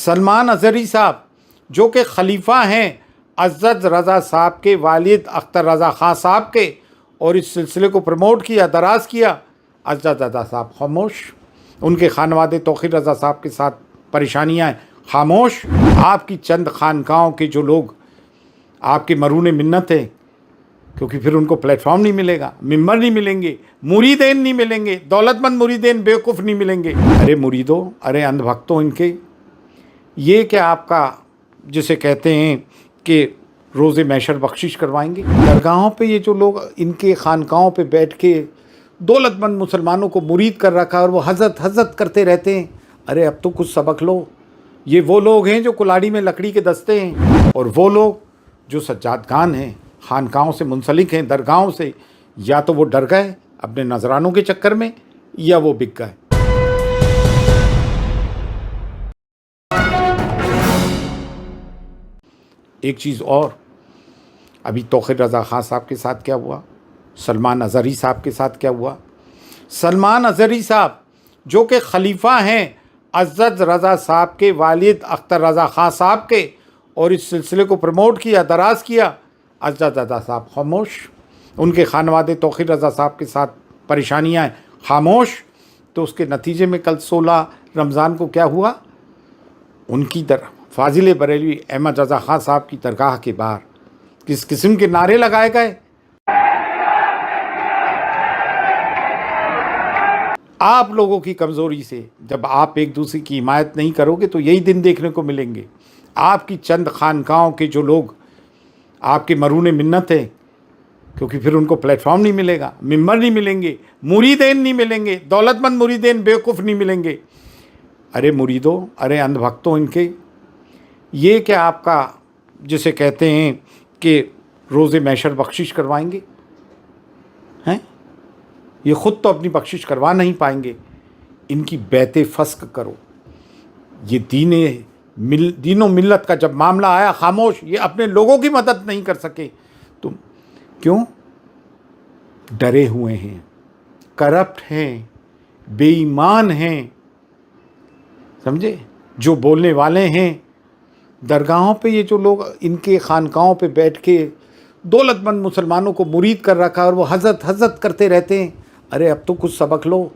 सलमान अज़हरी साहब जो कि खलीफा हैं अज़्ज़त रज़ा साहब के वालिद अख्तर रज़ा ख़ान साहब के, और इस सिलसिले को प्रमोट किया, दराज किया। अज़्ज़त रज़ा साहब खामोश, उनके खानवादे तौक़ीर रज़ा साहब के साथ परेशानियाँ खामोश। आपकी चंद खानकाहों के जो लोग आपके मरून मिन्नत हैं, क्योंकि फिर उनको प्लेटफॉर्म नहीं मिलेगा, मिंबर नहीं मिलेंगे, मुरीदेन नहीं मिलेंगे, दौलतमंद मुरीदेन बेवकूफ़ नहीं मिलेंगे। अरे मुरीदों, अरे अंधभक्तों, इनके ये क्या आपका जिसे कहते हैं कि रोज़े मैशर बख्शिश करवाएंगे? दरगाहों पे ये जो लोग इनके खानकाहों पे बैठ के दौलतमंद मुसलमानों को मुरीद कर रखा और वो हज़रत हज़रत करते रहते हैं। अरे अब तो कुछ सबक लो। ये वो लोग हैं जो कुल्हाड़ी में लकड़ी के दस्ते हैं, और वो लोग जो सज्जादगान हैं, खानकाहों से मुंसलिक हैं, दरगाहों से, या तो वो डर गए अपने नजरानों के चक्कर में, या वो बिक गए। एक चीज़ और, अभी तौक़ीर रज़ा ख़ान साहब के साथ क्या हुआ, सलमान अज़हरी साहब के साथ क्या हुआ। सलमान अज़हरी साहब जो कि खलीफा हैं अज़्ज़त रज़ा साहब के वालिद अख्तर रज़ा ख़ान साहब के, और इस सिलसिले को प्रमोट किया, दराज किया। अज़्ज़त रज़ा साहब खामोश, उनके खानवादे तौक़ीर रज़ा साहब के साथ परेशानियाँ खामोश। तो उसके नतीजे में कल 16 रमज़ान को क्या हुआ, उनकी फाजिल बरेलवी अहमद रज़ा ख़ान साहब की दरगाह के बाहर किस किस्म के नारे लगाए गए। आप लोगों की कमज़ोरी से जब आप एक दूसरे की हिमायत नहीं करोगे तो यही दिन देखने को मिलेंगे। आपकी चंद खानकाहों के जो लोग आपके मरून मिन्नत हैं, क्योंकि फिर उनको प्लेटफॉर्म नहीं मिलेगा, मिंबर नहीं मिलेंगे, मुरीदेन नहीं मिलेंगे, दौलतमंद मुरीदेन बेवकूफ़ नहीं मिलेंगे। अरे मुरीदों, अरे अंधभक्तों, इनके ये क्या आपका जिसे कहते हैं कि रोज़े मैशर बख्शिश करवाएंगे हैं? ये ख़ुद तो अपनी बख्शिश करवा नहीं पाएंगे। इनकी बैते फ़स्क करो। ये दीनों मिल्लत का जब मामला आया, खामोश। ये अपने लोगों की मदद नहीं कर सके। तुम क्यों? डरे हुए हैं, करप्ट हैं, बेईमान हैं, समझे? जो बोलने वाले हैं, दरगाहों पे ये जो लोग इनके खानकाहों पे बैठ के दौलतमंद मुसलमानों को मुरीद कर रखा और वो हज़रत हज़रत करते रहते हैं। अरे अब तो कुछ सबक लो।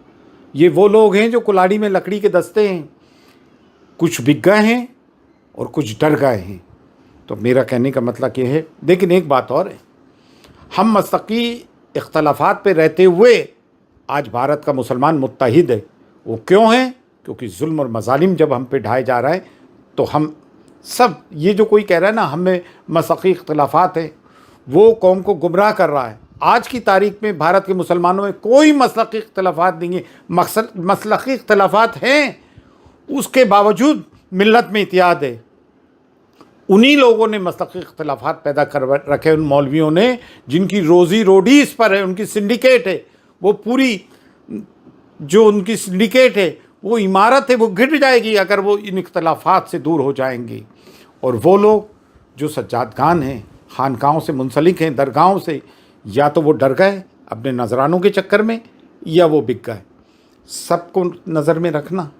ये वो लोग हैं जो कुल्हाड़ी में लकड़ी के दस्ते हैं, कुछ बिक गए हैं और कुछ डर गए हैं। तो मेरा कहने का मतलब ये है, लेकिन एक बात और है, हम मस्तकी इख्तलाफात पे रहते हुए आज भारत का मुसलमान मुत्तहिद है। वो क्यों है? क्योंकि जुल्म और मजालिम जब हम पे ढाए जा रहा है तो हम सब, ये जो कोई कह रहा है ना हमें मसलकी इख्तलाफात है, वो कौम को गुमराह कर रहा है। आज की तारीख में भारत के मुसलमानों में कोई मसलकी इख्तलाफात नहीं है। मसलकी इख्तलाफात हैं, उसके बावजूद मिल्लत में इत्तेहाद है। उन्हीं लोगों ने मसलकी इख्तलाफात पैदा कर रखे, उन मौलवियों ने जिनकी रोज़ी रोटी इस पर है, उनकी सिंडिकेट है। वो पूरी जो उनकी सिंडिकेट है, वो इमारत है, वो गिर जाएगी अगर वो इन इख्तलाफात से दूर हो जाएंगे। और वो लोग जो सज्जादगान हैं, खानकाहों से मुंसलिक हैं, दरगाहों से, या तो वो डर गए अपने नजरानों के चक्कर में, या वो बिक गए। सबको नज़र में रखना।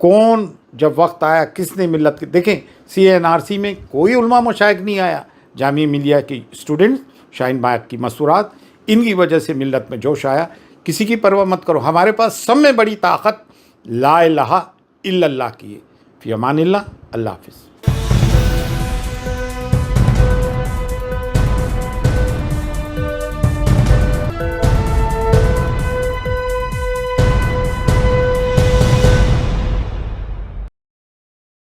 कौन जब वक्त आया किसने मिल्लत के, देखें CNRC में कोई उलमा मशाइख नहीं आया। जामिया मिलिया की स्टूडेंट्स, शाहीन बाग की मस्तूरात, इनकी वजह से मिल्लत में जोश आया। किसी की परवाह मत करो। हमारे पास सब में बड़ी ताकत ला इलाहा इल्लल्लाह की है। फ़ी अमानिल्लाह। अल्लाह हाफ़िज़।